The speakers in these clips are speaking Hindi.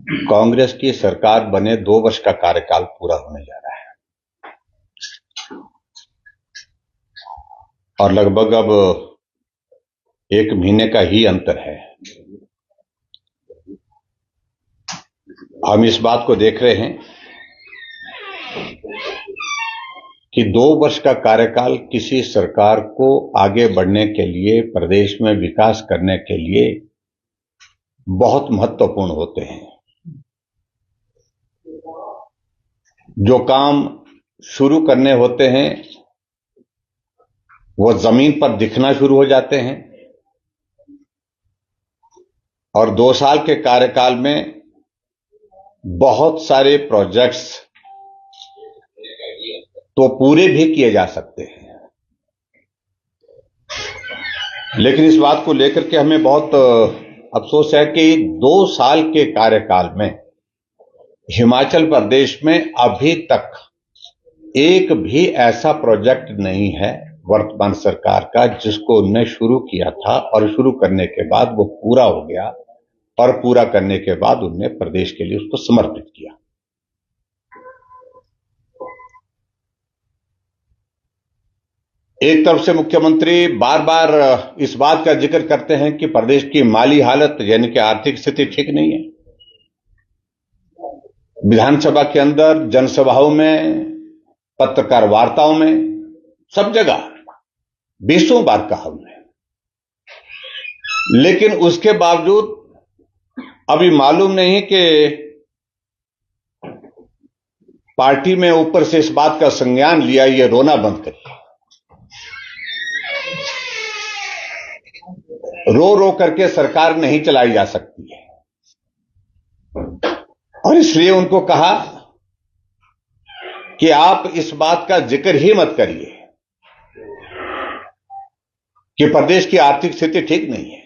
कांग्रेस की सरकार बने 2 वर्ष का कार्यकाल पूरा होने जा रहा है और लगभग अब 1 महीने का ही अंतर है। हम इस बात को देख रहे हैं कि 2 वर्ष का कार्यकाल किसी सरकार को आगे बढ़ने के लिए, प्रदेश में विकास करने के लिए बहुत महत्वपूर्ण होते हैं। जो काम शुरू करने होते हैं वो जमीन पर दिखना शुरू हो जाते हैं और 2 साल के कार्यकाल में बहुत सारे प्रोजेक्ट्स तो पूरे भी किए जा सकते हैं, लेकिन इस बात को लेकर के हमें बहुत अफसोस है कि 2 साल के कार्यकाल में हिमाचल प्रदेश में अभी तक एक भी ऐसा प्रोजेक्ट नहीं है वर्तमान सरकार का जिसको उन्होंने शुरू किया था और शुरू करने के बाद वो पूरा हो गया और पूरा करने के बाद उन्होंने प्रदेश के लिए उसको समर्पित किया। एक तरफ से मुख्यमंत्री बार बार इस बात का जिक्र करते हैं कि प्रदेश की माली हालत यानी कि आर्थिक स्थिति ठीक नहीं है। विधानसभा के अंदर, जनसभाओं में, पत्रकार वार्ताओं में, सब जगह 20 बार कहा उन्होंने, लेकिन उसके बावजूद अभी मालूम नहीं कि पार्टी में ऊपर से इस बात का संज्ञान लिया ये रोना बंद करिए। रो रो करके सरकार नहीं चलाई जा सकती है और इसलिए उनको कहा कि आप इस बात का जिक्र ही मत करिए कि प्रदेश की आर्थिक स्थिति ठीक नहीं है।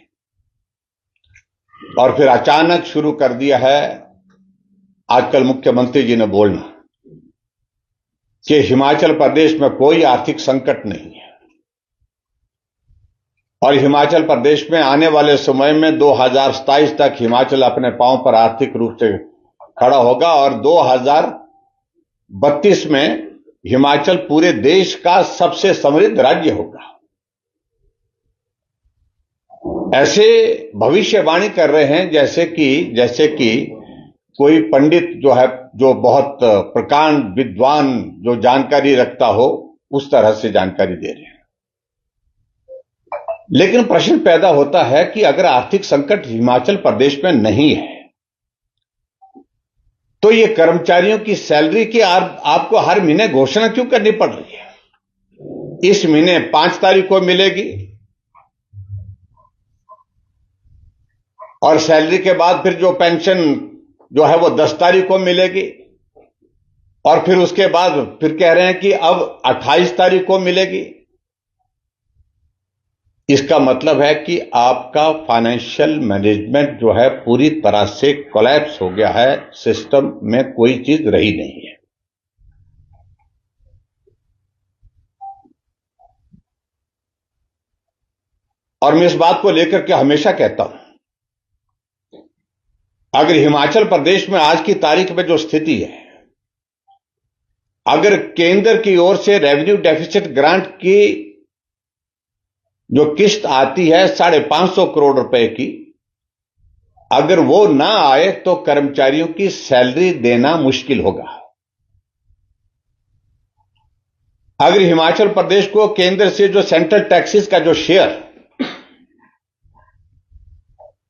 और फिर अचानक शुरू कर दिया है आजकल मुख्यमंत्री जी ने बोलना कि हिमाचल प्रदेश में कोई आर्थिक संकट नहीं है और हिमाचल प्रदेश में आने वाले समय में 2027 तक हिमाचल अपने पांव पर आर्थिक रूप से खड़ा होगा और 2032 में हिमाचल पूरे देश का सबसे समृद्ध राज्य होगा। ऐसे भविष्यवाणी कर रहे हैं जैसे कि कोई पंडित जो है, जो बहुत प्रकांड विद्वान, जो जानकारी रखता हो, उस तरह से जानकारी दे रहे हैं। लेकिन प्रश्न पैदा होता है कि अगर आर्थिक संकट हिमाचल प्रदेश में नहीं है तो ये कर्मचारियों की सैलरी की आपको हर महीने घोषणा क्यों करनी पड़ रही है? इस महीने 5 तारीख को मिलेगी और सैलरी के बाद फिर जो पेंशन जो है वो 10 तारीख को मिलेगी और फिर उसके बाद फिर कह रहे हैं कि अब 28 तारीख को मिलेगी। इसका मतलब है कि आपका फाइनेंशियल मैनेजमेंट जो है पूरी तरह से कोलैप्स हो गया है, सिस्टम में कोई चीज रही नहीं है। और मैं इस बात को लेकर के हमेशा कहता हूं, अगर हिमाचल प्रदेश में आज की तारीख में जो स्थिति है, अगर केंद्र की ओर से रेवेन्यू डेफिसिट ग्रांट की जो किस्त आती है 550 करोड़ रुपए की, अगर वो ना आए तो कर्मचारियों की सैलरी देना मुश्किल होगा। अगर हिमाचल प्रदेश को केंद्र से जो सेंट्रल टैक्सेस का जो शेयर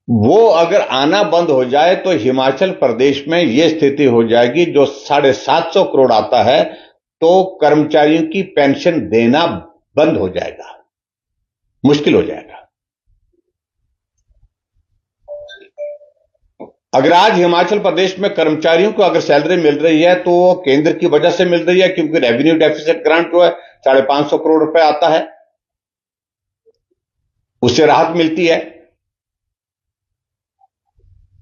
वो अगर आना बंद हो जाए तो हिमाचल प्रदेश में यह स्थिति हो जाएगी, जो 750 करोड़ आता है तो कर्मचारियों की पेंशन देना बंद हो जाएगा, मुश्किल हो जाएगा। अगर आज हिमाचल प्रदेश में कर्मचारियों को अगर सैलरी मिल रही है तो वो केंद्र की वजह से मिल रही है, क्योंकि रेवेन्यू डेफिसिट ग्रांट जो है 550 करोड़ रुपए आता है, उससे राहत मिलती है।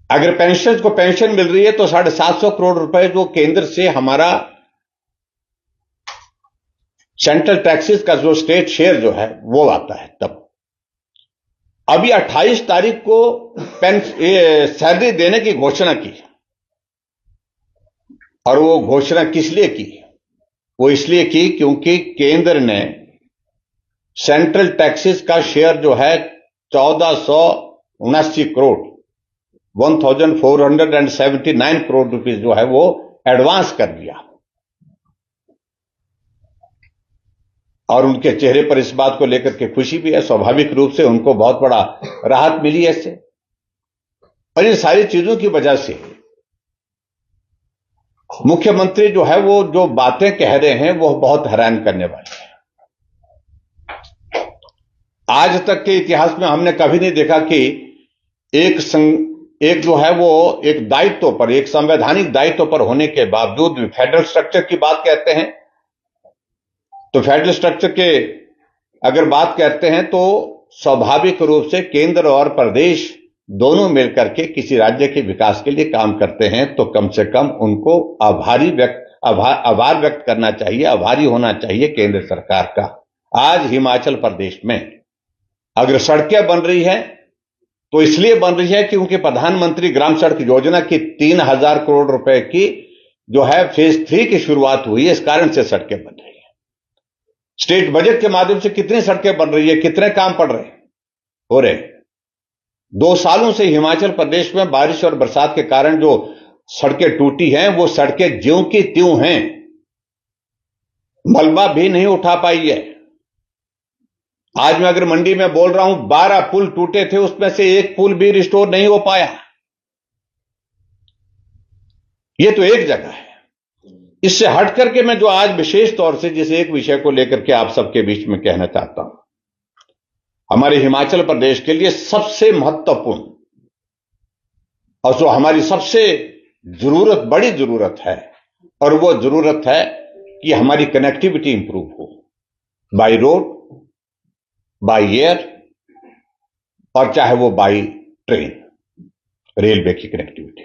अगर पेंशन को पेंशन मिल रही है तो 750 करोड़ रुपए जो केंद्र से हमारा सेंट्रल टैक्सेस का जो स्टेट शेयर जो है वो आता है। तब अभी 28 तारीख को सैलरी देने की घोषणा की, और वो घोषणा किस लिए की? वो इसलिए की क्योंकि केंद्र ने सेंट्रल टैक्सेस का शेयर जो है 1479 करोड़ 1479 करोड़ रुपीस जो है वो एडवांस कर दिया। और उनके चेहरे पर इस बात को लेकर के खुशी भी है, स्वाभाविक रूप से उनको बहुत बड़ा राहत मिली है इससे। और इन सारी चीजों की वजह से मुख्यमंत्री जो है वो जो बातें कह रहे हैं वो बहुत हैरान करने वाली है। आज तक के इतिहास में हमने कभी नहीं देखा कि एक जो है वो एक दायित्व पर, एक संवैधानिक दायित्व पर होने के बावजूद फेडरल स्ट्रक्चर की बात कहते हैं। तो फेडरल स्ट्रक्चर के अगर बात करते हैं तो स्वाभाविक रूप से केंद्र और प्रदेश दोनों मिलकर के किसी राज्य के विकास के लिए काम करते हैं, तो कम से कम उनको आभार व्यक्त करना चाहिए, आभारी होना चाहिए केंद्र सरकार का। आज हिमाचल प्रदेश में अगर सड़कें बन रही है तो इसलिए बन रही है क्योंकि प्रधानमंत्री ग्राम सड़क योजना की 3000 करोड़ रुपए की जो है फेज 3 की शुरुआत हुई है, इस कारण से सड़कें बन रही है। स्टेट बजट के माध्यम से कितनी सड़कें बन रही है, कितने काम पड़ रहे हो रहे। 2 सालों से हिमाचल प्रदेश में बारिश और बरसात के कारण जो सड़कें टूटी हैं वो सड़कें ज्यों की त्यों हैं, मलबा भी नहीं उठा पाई है। आज मैं अगर मंडी में बोल रहा हूं 12 पुल टूटे थे, उसमें से एक पुल भी रिस्टोर नहीं हो पाया। यह तो एक जगह है। इससे हट करके मैं जो आज विशेष तौर से जिस एक विषय को लेकर के आप सबके बीच में कहना चाहता हूं, हमारे हिमाचल प्रदेश के लिए सबसे महत्वपूर्ण और जो हमारी सबसे बड़ी जरूरत है, और वो जरूरत है कि हमारी कनेक्टिविटी इंप्रूव हो, बाय रोड, बाय एयर और चाहे वो बाय ट्रेन, रेलवे की कनेक्टिविटी।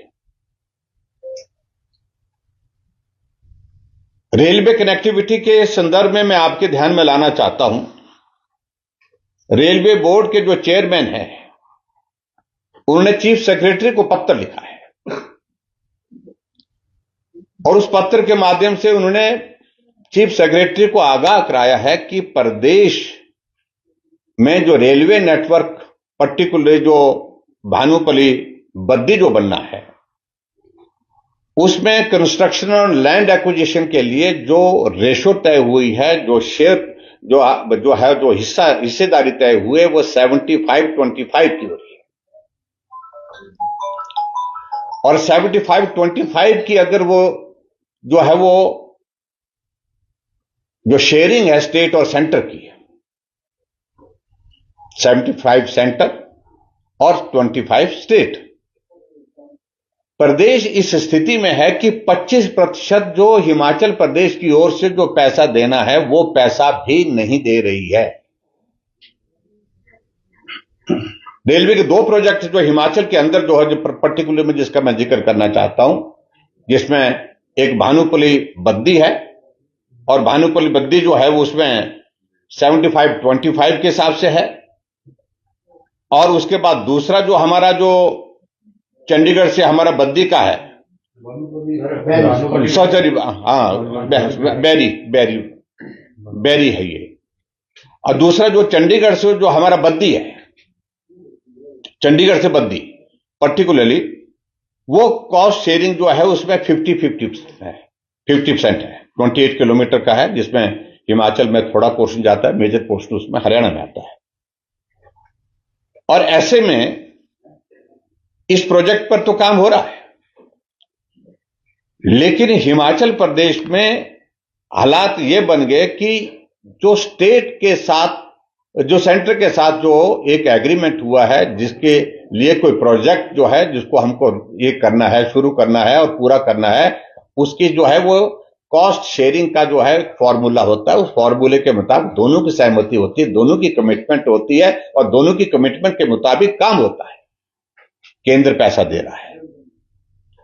रेलवे कनेक्टिविटी के संदर्भ में मैं आपके ध्यान में लाना चाहता हूं, रेलवे बोर्ड के जो चेयरमैन हैं उन्होंने चीफ सेक्रेटरी को पत्र लिखा है और उस पत्र के माध्यम से उन्होंने चीफ सेक्रेटरी को आगाह कराया है कि प्रदेश में जो रेलवे नेटवर्क, पर्टिकुलर जो भानुपल्ली बद्दी जो बनना है, उसमें कंस्ट्रक्शन और लैंड एक्विजिशन के लिए जो रेशो तय हुई है, जो शेयर जो हिस्सेदारी तय हुए, वो 75-25 की हो रही है। और 75-25 की अगर वो जो है वो जो शेयरिंग है स्टेट और सेंटर की है, 75 सेंटर और 25 स्टेट। प्रदेश इस स्थिति में है कि 25% जो हिमाचल प्रदेश की ओर से जो पैसा देना है वो पैसा भी नहीं दे रही है। रेलवे के 2 प्रोजेक्ट जो हिमाचल के अंदर जो है, जो पर्टिकुलर में जिसका मैं जिक्र करना चाहता हूं, जिसमें एक भानुपल्ली बद्दी है और भानुपल्ली बद्दी जो है वो उसमें 75-25 के हिसाब से है। और उसके बाद दूसरा जो हमारा जो चंडीगढ़ से हमारा बद्दी का है, बैरी है ये। और दूसरा जो चंडीगढ़ से जो हमारा बद्दी है, चंडीगढ़ से बद्दी पर्टिकुलरली, वो कॉस्ट शेयरिंग जो है उसमें 50% है। 28 किलोमीटर का है, जिसमें हिमाचल में थोड़ा पोर्शन जाता है, मेजर पोर्शन उसमें हरियाणा में आता है। और ऐसे में इस प्रोजेक्ट पर तो काम हो रहा है, लेकिन हिमाचल प्रदेश में हालात ये बन गए कि जो स्टेट के साथ, जो सेंटर के साथ जो एक एग्रीमेंट हुआ है, जिसके लिए कोई प्रोजेक्ट जो है जिसको हमको ये करना है, शुरू करना है और पूरा करना है, उसकी जो है वो कॉस्ट शेयरिंग का जो है फॉर्मूला होता है। उस फॉर्मूले के मुताबिक दोनों की सहमति होती है, दोनों की कमिटमेंट होती है और दोनों की कमिटमेंट के मुताबिक काम होता है। केंद्र पैसा दे रहा है,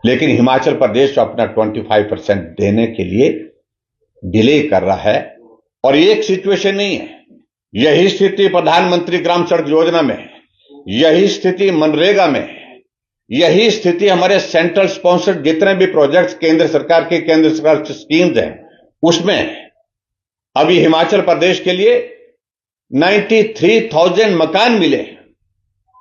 लेकिन हिमाचल प्रदेश अपना 25% देने के लिए डिले कर रहा है। और ये एक सिचुएशन नहीं है, यही स्थिति प्रधानमंत्री ग्राम सड़क योजना में है, यही स्थिति मनरेगा में है, यही स्थिति हमारे सेंट्रल स्पॉन्सर्ड जितने भी प्रोजेक्ट्स केंद्र सरकार की स्कीम्स हैं उसमें है। अभी हिमाचल प्रदेश के लिए 93,000 मकान मिले,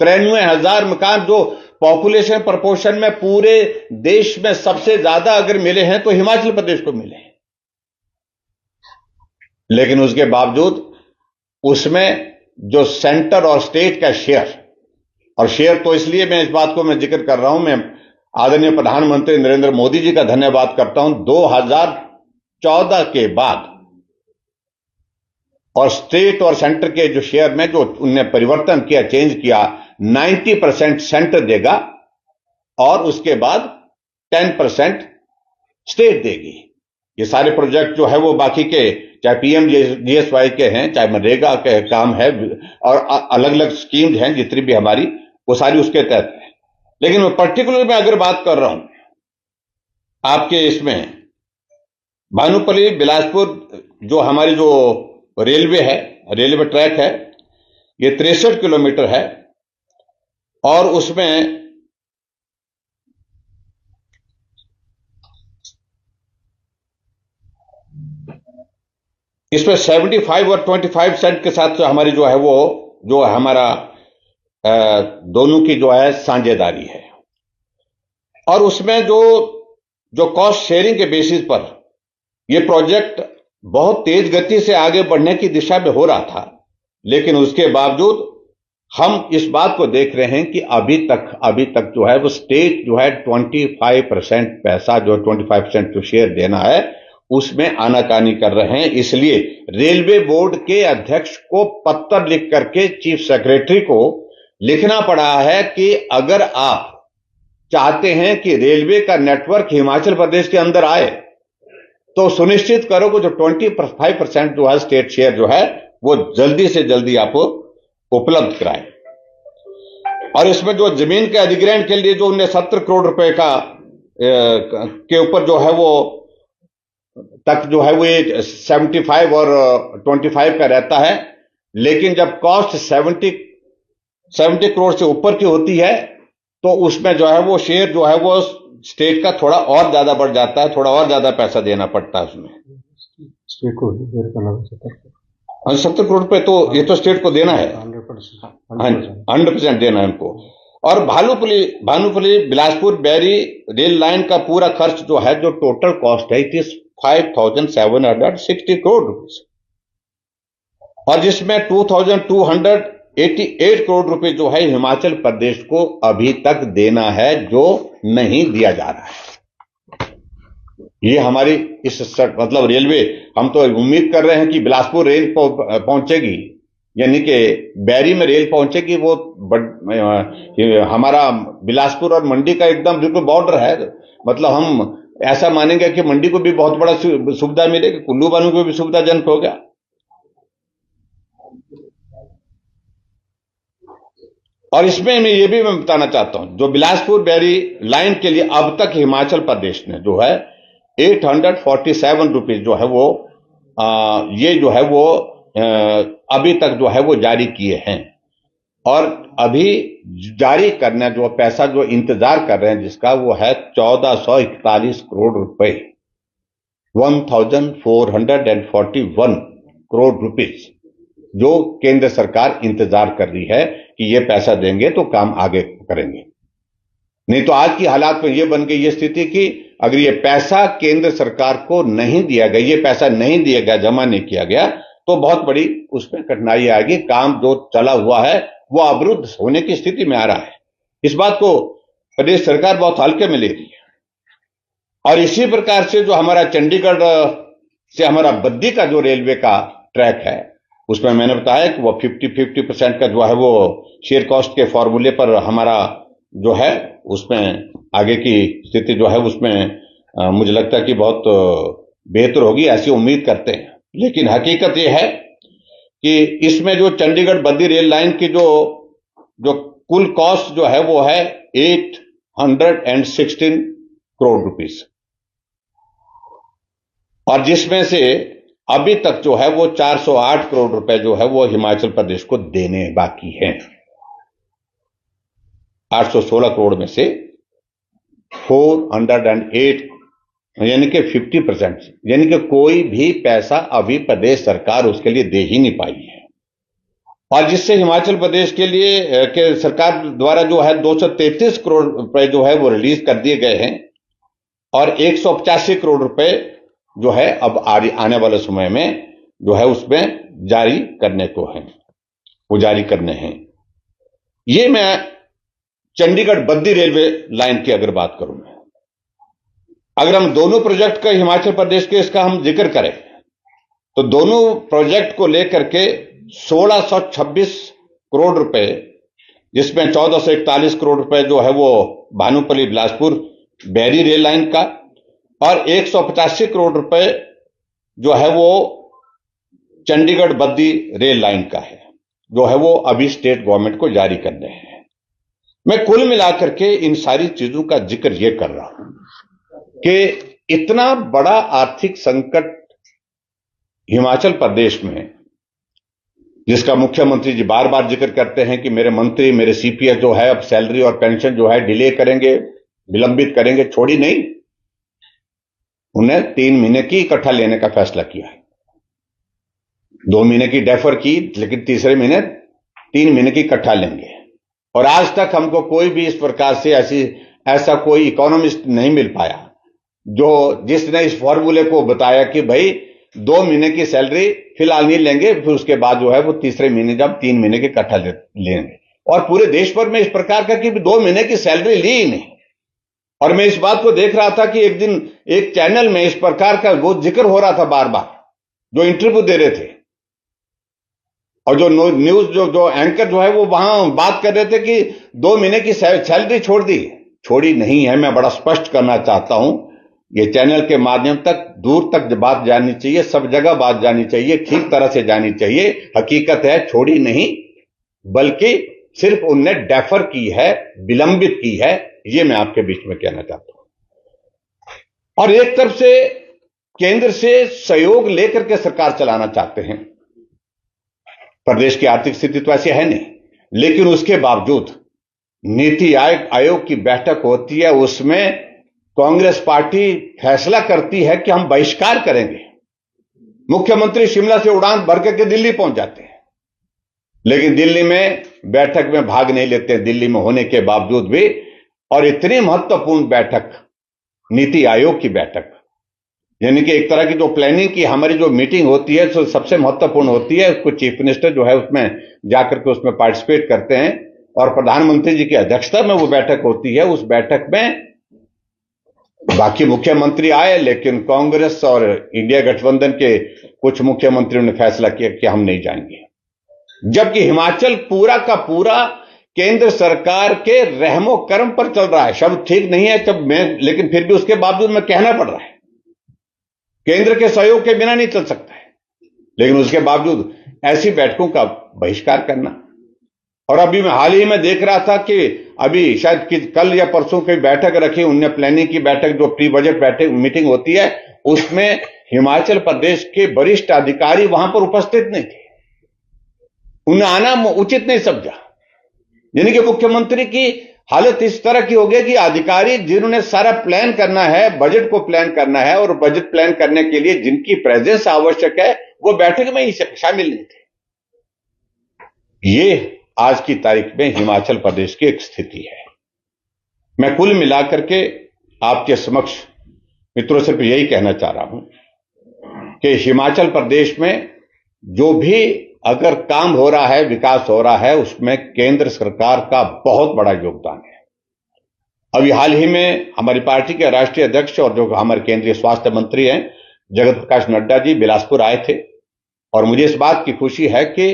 93,000 मकान, जो पॉपुलेशन प्रोपोर्शन में पूरे देश में सबसे ज्यादा अगर मिले हैं तो हिमाचल प्रदेश को मिले हैं। लेकिन उसके बावजूद उसमें जो सेंटर और स्टेट का शेयर, और शेयर तो इसलिए मैं इस बात को मैं जिक्र कर रहा हूं, मैं आदरणीय प्रधानमंत्री नरेंद्र मोदी जी का धन्यवाद करता हूं। 2014 के बाद और स्टेट और सेंटर के जो शेयर में जो उनने परिवर्तन किया, चेंज किया, 90% सेंटर देगा और उसके बाद 10% स्टेट देगी। ये सारे प्रोजेक्ट जो है वो बाकी के, चाहे पीएमजीएसवाई के हैं, चाहे मनरेगा के काम है और अलग अलग स्कीम्स हैं जितनी भी हमारी, वो सारी उसके तहत है। लेकिन मैं पर्टिकुलर में अगर बात कर रहा हूं आपके इसमें भानुपल्ली बिलासपुर जो हमारी जो रेलवे है, रेलवे ट्रैक है, ये 63 किलोमीटर है और उसमें इसमें 75 और 25 सेंट के साथ हमारी जो है वो जो हमारा दोनों की जो है साझेदारी है। और उसमें जो कॉस्ट शेयरिंग के बेसिस पर ये प्रोजेक्ट बहुत तेज गति से आगे बढ़ने की दिशा में हो रहा था, लेकिन उसके बावजूद हम इस बात को देख रहे हैं कि अभी तक जो है वो स्टेट जो है 25% पैसा, जो 25% जो शेयर देना है उसमें आनाकानी कर रहे हैं। इसलिए रेलवे बोर्ड के अध्यक्ष को पत्र लिख करके चीफ सेक्रेटरी को लिखना पड़ा है कि अगर आप चाहते हैं कि रेलवे का नेटवर्क हिमाचल प्रदेश के अंदर आए तो सुनिश्चित करो कि जो 25% जो है स्टेट शेयर जो है वो जल्दी से जल्दी आप उपलब्ध कराएं। और इसमें जो जमीन के अधिग्रहण के लिए जो उन्हें 70 करोड़ रुपए का के ऊपर जो है वो तक जो है वो 75 और 25 का रहता है, लेकिन जब कॉस्ट 70 करोड़ से ऊपर की होती है तो उसमें जो है वो शेयर जो है वो स्टेट का थोड़ा और ज्यादा बढ़ जाता है, थोड़ा और ज्यादा पैसा देना पड़ता है उसमें। स्टेट को 70 करोड़ रुपए तो ये तो स्टेट को देना है, 100% देना है उनको। और भानुपल्ली बिलासपुर बैरी रेल लाइन का पूरा खर्च जो है, जो टोटल कॉस्ट है, इट इज 5,760 करोड़ रुपए, और जिसमें 2,288 करोड़ रुपए जो है हिमाचल प्रदेश को अभी तक देना है, जो नहीं दिया जा रहा है। ये हमारी मतलब रेलवे, हम तो उम्मीद कर रहे हैं कि बिलासपुर रेल पहुंचेगी, यानी कि बैरी में रेल पहुंचेगी, वो हमारा बिलासपुर और मंडी का एकदम बिल्कुल बॉर्डर है। मतलब हम ऐसा मानेंगे कि मंडी को भी बहुत बड़ा सुविधा मिलेगी, कुल्लू बानू को भी सुविधाजनक हो गया। और इसमें मैं बताना चाहता हूं, जो बिलासपुर बैरी लाइन के लिए अब तक हिमाचल प्रदेश ने जो है 847 रुपीज जो है वो ये जो है वो अभी तक जो है वो जारी किए हैं। और अभी जारी करना जो पैसा जो इंतजार कर रहे हैं जिसका, वो है 1441 करोड़ रुपए, 1441 करोड़ रुपीज, जो केंद्र सरकार इंतजार कर रही है कि ये पैसा देंगे तो काम आगे करेंगे। नहीं तो आज की हालात में ये बन गई ये स्थिति कि अगर ये पैसा केंद्र सरकार को नहीं दिया गया, ये पैसा नहीं दिया गया, जमा नहीं किया गया, तो बहुत बड़ी उसमें कठिनाई आएगी। काम जो चला हुआ है वो अवरुद्ध होने की स्थिति में आ रहा है। इस बात को प्रदेश सरकार बहुत हल्के में ले रही है। और इसी प्रकार से जो हमारा चंडीगढ़ से हमारा बद्दी का जो रेलवे का ट्रैक है, उसमें मैंने बताया कि वो 50% का जो है वो शेयर कॉस्ट के फॉर्मूले पर हमारा जो है उसमें आगे की स्थिति जो है उसमें मुझे लगता है कि बहुत बेहतर होगी, ऐसी उम्मीद करते हैं। लेकिन हकीकत यह है कि इसमें जो चंडीगढ़ बद्दी रेल लाइन की जो कुल कॉस्ट जो है वो है 816 करोड़ रुपीस, और जिसमें से अभी तक जो है वो 408 करोड़ रुपए जो है वो हिमाचल प्रदेश को देने बाकी हैं। 816 करोड़ में से 408, यानी कि 50%, यानी कि कोई भी पैसा अभी प्रदेश सरकार उसके लिए दे ही नहीं पाई है। और जिससे हिमाचल प्रदेश के लिए के सरकार द्वारा जो है 233 करोड़ रुपए जो है वो रिलीज कर दिए गए हैं और 185 करोड़ रुपए जो है अब आने वाले समय में जो है उसमें जारी करने को है, वो जारी करने हैं। ये मैं चंडीगढ़ बद्दी रेलवे लाइन की अगर बात करूं, अगर हम दोनों प्रोजेक्ट का हिमाचल प्रदेश के इसका हम जिक्र करें तो दोनों प्रोजेक्ट को लेकर के 1626 करोड़ रुपए, जिसमें 1441 करोड़ रुपए जो है वो भानुपल्ली बिलासपुर बैरी रेल लाइन का और 185 करोड़ रुपए जो है वो चंडीगढ़ बद्दी रेल लाइन का है, जो है वो अभी स्टेट गवर्नमेंट को जारी करने हैं। मैं कुल मिलाकर के इन सारी चीजों का जिक्र यह कर रहा हूं कि इतना बड़ा आर्थिक संकट हिमाचल प्रदेश में, जिसका मुख्यमंत्री जी बार बार जिक्र करते हैं कि मेरे मंत्री, मेरे सीपीएस जो है अब सैलरी और पेंशन जो है डिले करेंगे, विलंबित करेंगे, छोड़ी नहीं, उन्हें 3 महीने की इकट्ठा लेने का फैसला किया है। 2 महीने की डेफर की, लेकिन तीसरे महीने 3 महीने की इकट्ठा लेंगे। और आज तक हमको कोई भी इस प्रकार से ऐसा कोई इकोनॉमिस्ट नहीं मिल पाया जिसने इस फॉर्मूले को बताया कि भाई 2 महीने की सैलरी फिलहाल नहीं लेंगे, फिर उसके बाद जो है वो तीसरे महीने जब 3 महीने के इकट्ठा लेंगे। और पूरे देश भर में इस प्रकार का कि 2 महीने की सैलरी ली ही नहीं। और मैं इस बात को देख रहा था कि एक दिन एक चैनल में इस प्रकार का वो जिक्र हो रहा था बार बार, जो इंटरव्यू दे रहे थे और जो न्यूज जो एंकर जो है वो वहां बात कर रहे थे कि 2 महीने की सैलरी छोड़ी नहीं है। मैं बड़ा स्पष्ट करना चाहता हूं, ये चैनल के माध्यम तक दूर तक बात जानी चाहिए, सब जगह बात जानी चाहिए, ठीक तरह से जानी चाहिए। हकीकत है छोड़ी नहीं, बल्कि सिर्फ उनने डेफर की है, विलंबित की है। ये मैं आपके बीच में कहना चाहता हूं। और एक तरफ से केंद्र से सहयोग लेकर के सरकार चलाना चाहते हैं। प्रदेश की आर्थिक स्थिति तो ऐसी है नहीं, लेकिन उसके बावजूद नीति आयोग की बैठक होती है, उसमें कांग्रेस पार्टी फैसला करती है कि हम बहिष्कार करेंगे। मुख्यमंत्री शिमला से उड़ान भर के दिल्ली पहुंच जाते हैं, लेकिन दिल्ली में बैठक में भाग नहीं लेते हैं, दिल्ली में होने के बावजूद भी। और इतनी महत्वपूर्ण बैठक, नीति आयोग की बैठक, यानी कि एक तरह की जो प्लानिंग की हमारी जो मीटिंग होती है तो सबसे महत्वपूर्ण होती है। उसको चीफ मिनिस्टर जो है उसमें जाकर के उसमें पार्टिसिपेट करते हैं और प्रधानमंत्री जी की अध्यक्षता में वो बैठक होती है। उस बैठक में बाकी मुख्यमंत्री आए, लेकिन कांग्रेस और इंडिया गठबंधन के कुछ मुख्यमंत्रियों ने फैसला किया कि हम नहीं जाएंगे, जबकि हिमाचल पूरा का पूरा केंद्र सरकार के रहमो कर्म पर चल रहा है। शब्द ठीक नहीं है लेकिन फिर भी उसके बावजूद में कहना पड़ रहा है, केंद्र के सहयोग के बिना नहीं चल सकता है। लेकिन उसके बावजूद ऐसी बैठकों का बहिष्कार करना। और अभी मैं हाल ही में देख रहा था कि अभी शायद कल या परसों की बैठक रखी उनने, प्लानिंग की बैठक, जो प्री बजट बैठक मीटिंग होती है, उसमें हिमाचल प्रदेश के वरिष्ठ अधिकारी वहां पर उपस्थित नहीं थे। उन्हें आना उचित नहीं समझा। यानी कि मुख्यमंत्री की हालत इस तरह की हो गई कि अधिकारी जिन्होंने सारा प्लान करना है, बजट को प्लान करना है और बजट प्लान करने के लिए जिनकी प्रेजेंस आवश्यक है, वो बैठक में ही शामिल नहीं थे। ये आज की तारीख में हिमाचल प्रदेश की एक स्थिति है। मैं कुल मिलाकर के आपके समक्ष मित्रों सिर्फ यही कहना चाह रहा हूं कि हिमाचल प्रदेश में जो भी अगर काम हो रहा है, विकास हो रहा है, उसमें केंद्र सरकार का बहुत बड़ा योगदान है। अभी हाल ही में हमारी पार्टी के राष्ट्रीय अध्यक्ष और जो हमारे केंद्रीय स्वास्थ्य मंत्री हैं जगत प्रकाश नड्डा जी बिलासपुर आए थे, और मुझे इस बात की खुशी है कि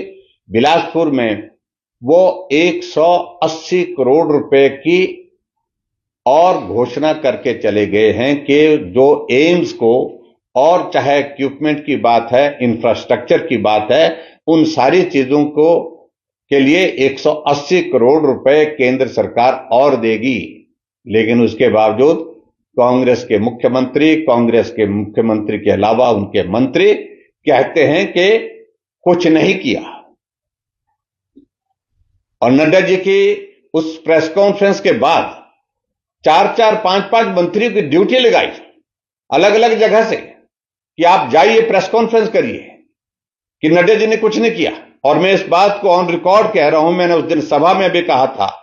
बिलासपुर में वो 180 करोड़ रुपए की और घोषणा करके चले गए हैं कि जो एम्स को, और चाहे इक्विपमेंट की बात है, इंफ्रास्ट्रक्चर की बात है, उन सारी चीजों को के लिए 180 करोड़ रुपए केंद्र सरकार और देगी। लेकिन उसके बावजूद कांग्रेस के मुख्यमंत्री के अलावा उनके मंत्री कहते हैं कि कुछ नहीं किया। और नड्डा जी की उस प्रेस कॉन्फ्रेंस के बाद 4-4, 5-5 मंत्रियों की ड्यूटी लगाई अलग अलग जगह से कि आप जाइए प्रेस कॉन्फ्रेंस करिए, कि नड्डा जी ने कुछ नहीं किया। और मैं इस बात को ऑन रिकॉर्ड कह रहा हूं, मैंने उस दिन सभा में भी कहा था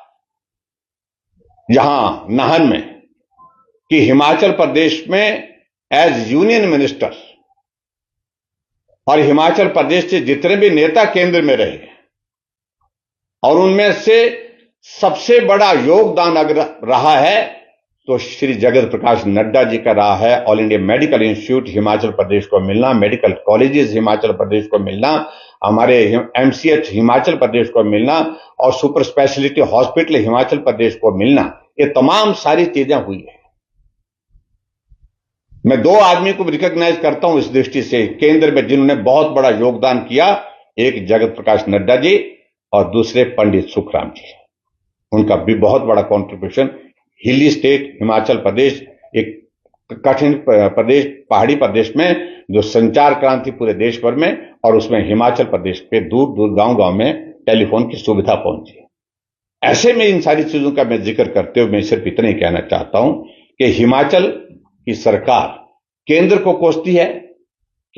यहां नाहन में, कि हिमाचल प्रदेश में एज यूनियन मिनिस्टर और हिमाचल प्रदेश से जितने भी नेता केंद्र में रहे और उनमें से सबसे बड़ा योगदान अगर रहा है तो श्री जगत प्रकाश नड्डा जी का रहा है। All India medical institute Himachal Pradesh को मिलना, मेडिकल कॉलेजेस हिमाचल प्रदेश को मिलना, हमारे एमसीएच हिमाचल प्रदेश को मिलना और super speciality hospital Himachal Pradesh को मिलना, ये तमाम सारी चीजें हुई है। मैं दो आदमी को रिकॉग्नाइज करता हूं इस दृष्टि से केंद्र में जिन्होंने बहुत बड़ा योगदान किया, एक जगत प्रकाश नड्डा जी और दूसरे पंडित सुखराम जी। उनका भी बहुत बड़ा कंट्रीब्यूशन, हिली स्टेट हिमाचल प्रदेश एक कठिन प्रदेश, पहाड़ी प्रदेश में जो संचार क्रांति पूरे देश भर में, और उसमें हिमाचल प्रदेश पे दूर दूर गांव-गांव में टेलीफोन की सुविधा पहुंची। ऐसे में इन सारी चीजों का मैं जिक्र करते हुए मैं सिर्फ इतना ही कहना चाहता हूं कि हिमाचल की सरकार केंद्र को कोसती है,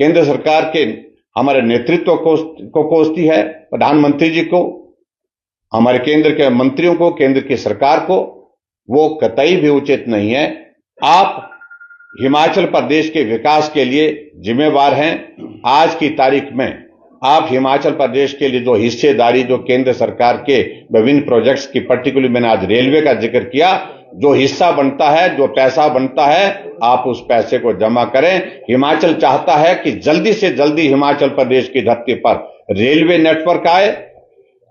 केंद्र सरकार के हमारे नेतृत्व को कोसती है, प्रधानमंत्री जी को, हमारे केंद्र के मंत्रियों को, केंद्र की सरकार को। वो कतई भी उचित नहीं है। आप हिमाचल प्रदेश के विकास के लिए जिम्मेवार हैं। आज की तारीख में आप हिमाचल प्रदेश के लिए जो हिस्सेदारी, जो केंद्र सरकार के विभिन्न प्रोजेक्ट्स की, पर्टिकुलरली मैंने आज रेलवे का जिक्र किया, जो हिस्सा बनता है, जो पैसा बनता है, आप उस पैसे को जमा करें। हिमाचल चाहता है कि जल्दी से जल्दी हिमाचल प्रदेश की धरती पर रेलवे नेटवर्क आए,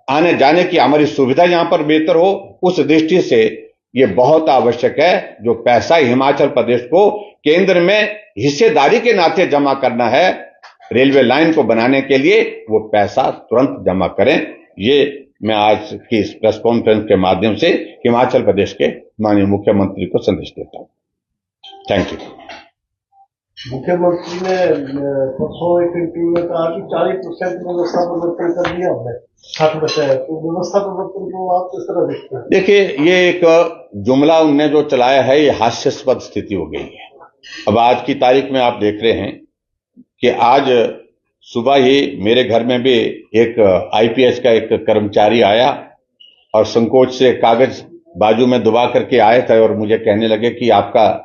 आने जाने की हमारी सुविधा यहां पर बेहतर हो। उस दृष्टि से यह बहुत आवश्यक है, जो पैसा हिमाचल प्रदेश को केंद्र में हिस्सेदारी के नाते जमा करना है रेलवे लाइन को बनाने के लिए, वो पैसा तुरंत जमा करें। ये मैं आज की इस प्रेस कॉन्फ्रेंस के माध्यम से हिमाचल प्रदेश के माननीय मुख्यमंत्री को संदेश देता हूं। Thank you. मुख्यमंत्री ने परसों एक इंटरव्यू में कहा कि 40% व्यवस्था परिवर्तन कर दिया हमने, 60%। तो व्यवस्था परिवर्तन को आप किस तरह देखते हैं? देखिए, ये एक जुमला उनने जो चलाया है, ये हास्यास्पद स्थिति हो गई है। अब आज की तारीख में आप देख रहे हैं कि आज सुबह ही मेरे घर में भी एक आईपीएस का एक कर्मचारी आया और संकोच से कागज बाजू में दबा करके आए थे और मुझे कहने लगे कि आपका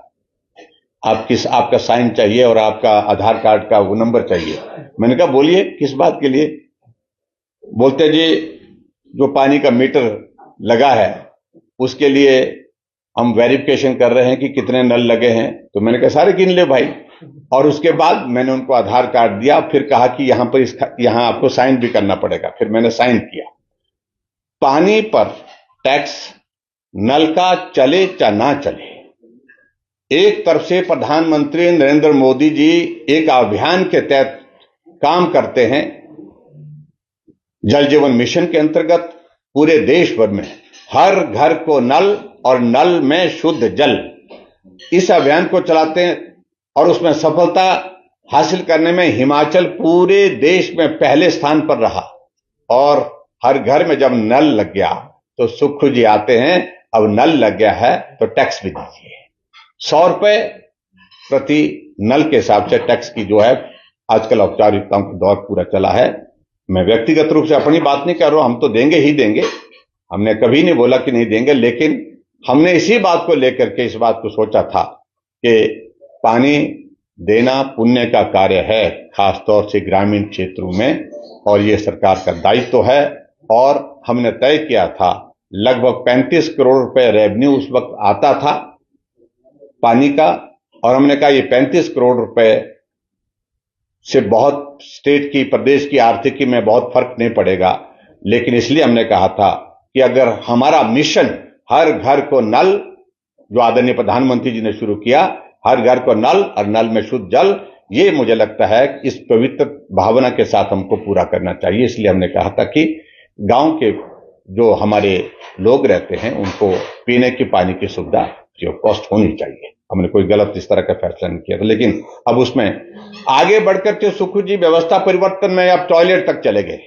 साइन चाहिए और आपका आधार कार्ड का वो नंबर चाहिए। मैंने कहा बोलिए किस बात के लिए? बोलते जी जो पानी का मीटर लगा है उसके लिए हम वेरिफिकेशन कर रहे हैं कि कितने नल लगे हैं। तो मैंने कहा सारे गिन ले भाई। और उसके बाद मैंने उनको आधार कार्ड दिया, फिर कहा कि यहां आपको साइन भी करना पड़ेगा। फिर मैंने साइन किया। पानी पर टैक्स नल का चले या ना चले, एक तरफ से प्रधानमंत्री नरेंद्र मोदी जी एक अभियान के तहत काम करते हैं, जल जीवन मिशन के अंतर्गत पूरे देश भर में हर घर को नल और नल में शुद्ध जल, इस अभियान को चलाते हैं और उसमें सफलता हासिल करने में हिमाचल पूरे देश में पहले स्थान पर रहा। और हर घर में जब नल लग गया तो सुखू जी आते हैं, अब नल लग गया है तो टैक्स भी दीजिए। 100 रुपए प्रति नल के हिसाब से टैक्स की जो है आजकल औपचारिकताओं का दौर पूरा चला है। मैं व्यक्तिगत रूप से अपनी बात नहीं कर रहा हूं, हम तो देंगे ही देंगे, हमने कभी नहीं बोला कि नहीं देंगे, लेकिन हमने इसी बात को लेकर के इस बात को सोचा था कि पानी देना पुण्य का कार्य है, खासतौर से ग्रामीण क्षेत्रों में, और ये सरकार का दायित्व है। और हमने तय किया था लगभग 35 करोड़ रुपए रेवेन्यू उस वक्त आता था पानी का, और हमने कहा ये 35 करोड़ रुपए से बहुत स्टेट की, प्रदेश की आर्थिकी में बहुत फर्क नहीं पड़ेगा। लेकिन इसलिए हमने कहा था कि अगर हमारा मिशन हर घर को नल, जो आदरणीय प्रधानमंत्री जी ने शुरू किया, हर घर को नल और नल में शुद्ध जल, ये मुझे लगता है इस पवित्र भावना के साथ हमको पूरा करना चाहिए। इसलिए हमने कहा था कि गांव के जो हमारे लोग रहते हैं उनको पीने की पानी की सुविधा फ्री ऑफ कॉस्ट होनी चाहिए। हमने कोई गलत इस तरह का फैसला नहीं किया था। लेकिन अब उसमें आगे बढ़कर के सुखू जी व्यवस्था परिवर्तन में अब टॉयलेट तक चले गए।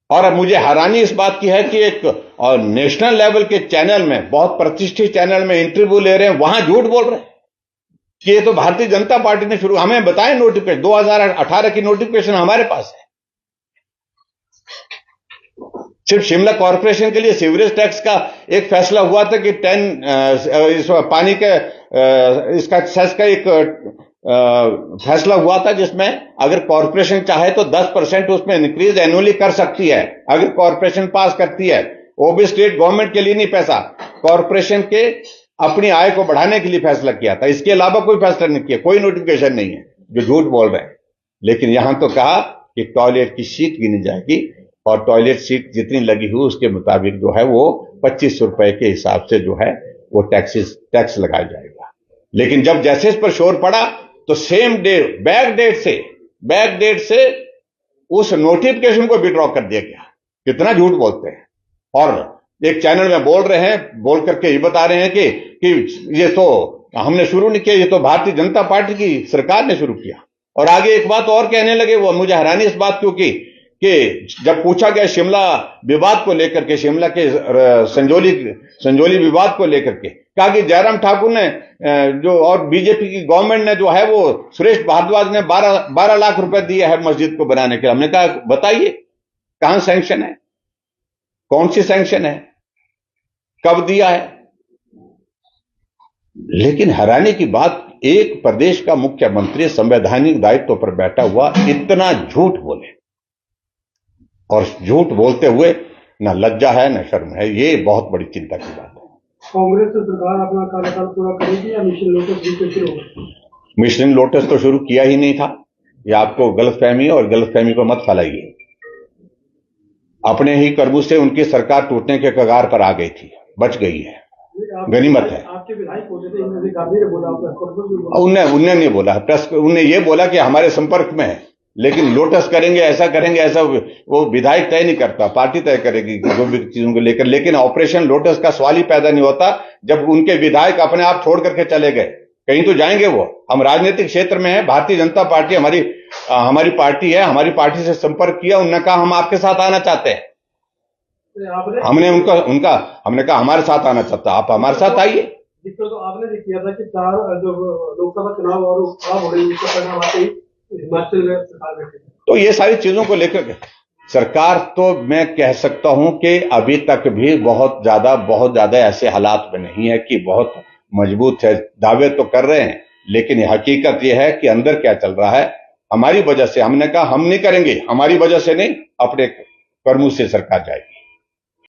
और अब मुझे हैरानी इस बात की है कि एक और नेशनल लेवल के चैनल में, बहुत प्रतिष्ठित चैनल में इंटरव्यू ले रहे हैं, वहां झूठ बोल रहे हैं कि ये तो भारतीय जनता पार्टी ने शुरू। हमें बताएं नोटिफिकेशन, 2018 की नोटिफिकेशन हमारे पास है। सिर्फ शिमला कॉर्पोरेशन के लिए सीवरेज टैक्स का एक फैसला हुआ था कि 10 इस पानी के इसका सेस का एक फैसला हुआ था, जिसमें अगर कॉर्पोरेशन चाहे तो 10% उसमें इंक्रीज एनुअली कर सकती है, अगर कॉर्पोरेशन पास करती है। वो भी स्टेट गवर्नमेंट के लिए नहीं, पैसा कॉर्पोरेशन के अपनी आय को बढ़ाने के लिए फैसला किया था। इसके अलावा कोई फैसला नहीं किया, कोई नोटिफिकेशन नहीं है, जो झूठ बोल रहे हैं। लेकिन यहां तो कहा कि टॉयलेट की सीट गिनी जाएगी और टॉयलेट सीट जितनी लगी हुई उसके मुताबिक जो है वो 25 रुपए के हिसाब से जो है वो टैक्स लगाया जाएगा। लेकिन जब जैसे इस पर शोर पड़ा तो सेम डे बैक डेट से उस नोटिफिकेशन को विड्रॉ कर दिया गया। कितना झूठ बोलते हैं। और एक चैनल में बोल रहे हैं, बोल करके ये बता रहे हैं कि ये तो हमने शुरू नहीं किया, ये तो भारतीय जनता पार्टी की सरकार ने शुरू किया। और आगे एक बात और कहने लगे, वो मुझे हैरानी इस बात क्योंकि कि जब पूछा गया शिमला विवाद को लेकर के, शिमला के संजौली विवाद को लेकर के, कहा कि जयराम ठाकुर ने जो और बीजेपी की गवर्नमेंट ने जो है वो सुरेश भारद्वाज ने 12 लाख रुपए दिए है मस्जिद को बनाने के लिए। हमने कहा बताइए कहां सैंक्शन है, कौन सी सैंक्शन है, कब दिया है। लेकिन हैरानी की बात, एक प्रदेश का मुख्यमंत्री संवैधानिक दायित्व पर बैठा हुआ इतना झूठ बोले, और झूठ बोलते हुए न लज्जा है न शर्म है। ये बहुत बड़ी चिंता की बात है। कांग्रेस सरकार अपना कार्यकाल पूरा करेगी या मिशन लोटस भी शुरू होगा? मिशन लोटस तो शुरू किया ही नहीं था। ये आपको गलतफहमी है और गलतफहमी को मत फैलाइए। अपने ही कर्मों से उनकी सरकार टूटने के कगार पर आ गई थी, बच गई है, गनीमत है। आपके विधायक बोले थे, इंद्र गांधी ने बोला, उन्होंने नहीं बोला, प्रेस उन्होंने ये बोला कि हमारे संपर्क में है, लेकिन लोटस करेंगे ऐसा वो विधायक तय नहीं करता, पार्टी तय करेगी जो भी चीजों को लेकर। लेकिन ऑपरेशन लोटस का सवाल ही पैदा नहीं होता जब उनके विधायक अपने आप छोड़ करके चले गए। कहीं तो जाएंगे वो। हम राजनीतिक क्षेत्र में है, भारतीय जनता पार्टी हमारी पार्टी है, हमारी पार्टी से संपर्क किया, उन्होंने कहा हम आपके साथ आना चाहते हैं। हमने कहा हमारे साथ आना चाहता, आप हमारे साथ आइए। तो आपने किया था कि 4 जो लोकसभा चुनाव और खराब हो रही है, हिमाचल में सरकार बैठी। तो ये सारी चीजों को लेकर सरकार, तो मैं कह सकता हूं कि अभी तक भी बहुत ज्यादा ऐसे हालात में नहीं है कि बहुत मजबूत है। दावे तो कर रहे हैं, लेकिन हकीकत यह है कि अंदर क्या चल रहा है। हमारी वजह से, हमने कहा हम नहीं करेंगे, हमारी वजह से नहीं, अपने कर्मों से सरकार जाएगी।